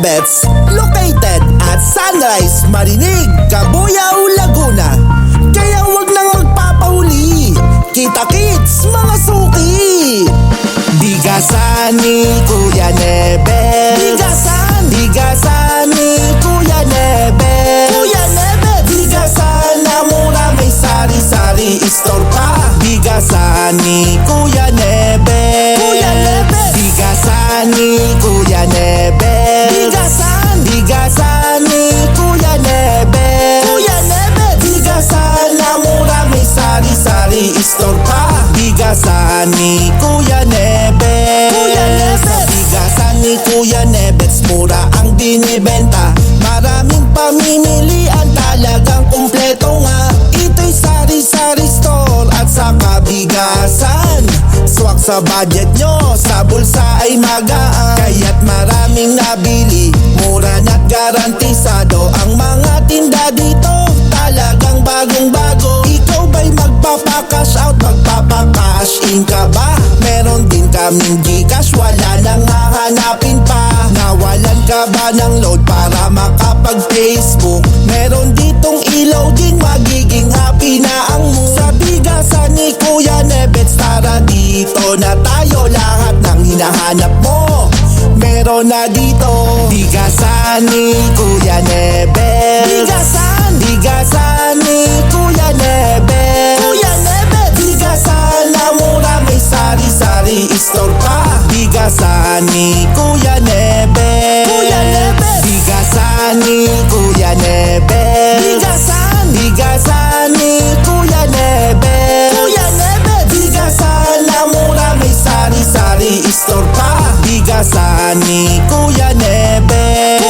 Nebets, located at Sunrise, Marinig, Cabuyao, Laguna. Kaya wag nang magpapahuli, kita-kits mga suki. Bigasan ni Kuya Nebets, bigasan ni Kuya Nebets, bigasan na mura, may sari-sari store pa. Bigasan ni Kuya Nebets, bigasan ni Kuya Nebets, bigasan ni Kuya Nebets, bigasan na mura, may sari-sari store pa. Bigasan ni Kuya Nebets, sa bigasan ni Kuya Nebets, mura ang binibenta. Maraming pamimilian, talagang kumpleto nga. Ito'y sari-sari store at saka bigasan. Swak sa budget nyo, sa bulsa ay magaan. Kaya't maraming nabili, mura na't garantisado. Ang mga tinda dito, talagang bagong-bago. Ikaw ba'y magpapakash out, magpapakash in ka ba? Meron din kaming Gcash, wala nang hahanapin pa. Nawalan ka ba ng load para makapag-Facebook? Meron ditong ilaw din, magiging happy na ang mood. Sa bigasan ni Kuya Nebets, tara dito na tayo. Lahat ng hinahanap mo meron na dito. Bigasan ni Kuya Nebets, bigasan ni Kuya Nebets, bigasan na mura, may sari-sari store pa. Bigasan ni Kuya Nebets, bigasan ni Kuya Nebets, bigasan ni Kuya Nebets, bigasan na mura, may sari-sari store pa. Bigasan ni Kuya Nebets,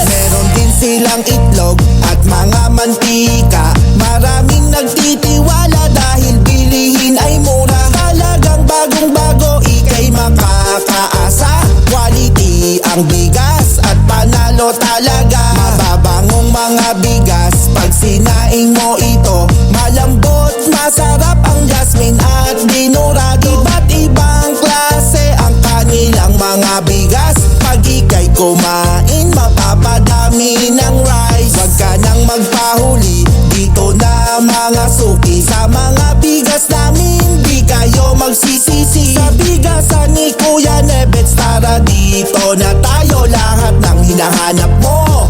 meron din silang itlog at mga mantika. Maraming nagtitiwala dahil bilihin ay mura. Talagang bagong-bago, ika'y makakaasa. Quality ang bigas at panalo talaga. Mababangong mga bigas, pag sinaing mo ito, malambot, masarap ang jasmine at dinurado. Iba't ibang klase ang kanilang mga bigas. Pag ika'y kumain, mapapadami ng rice. Huwag ka nang magpahuli, dito na mga suki. Sa mga bigas namin, di kayo magsisisi. Sa bigasan ni Kuya Nebets, tara dito na tayo. Lahat ng hinahanap mo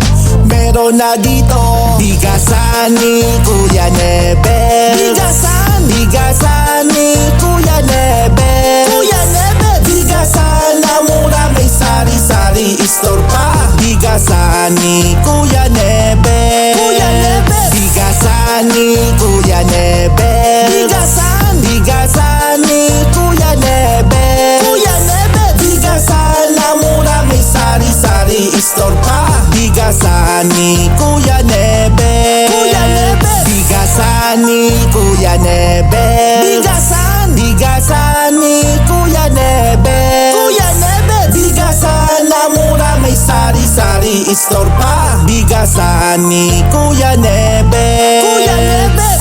meron na dito. Bigasan ni Kuya Nebets, bigasan ni Kuya Nebets, bigasan na mura, may sari-sari store pa. Bigasan ni Kuya Nebets, bigasan ni Kuya Nebets, bigasan ni Kuya Nebets, bigasan na mura, may sari-sari store pa. Bigasan ni Kuya Nebets, bigasan ni Kuya Nebets, bigasan ni Kuya Nebets, bigasan na mura, may sari-sari store pa. Bigasan ni Kuya Nebets.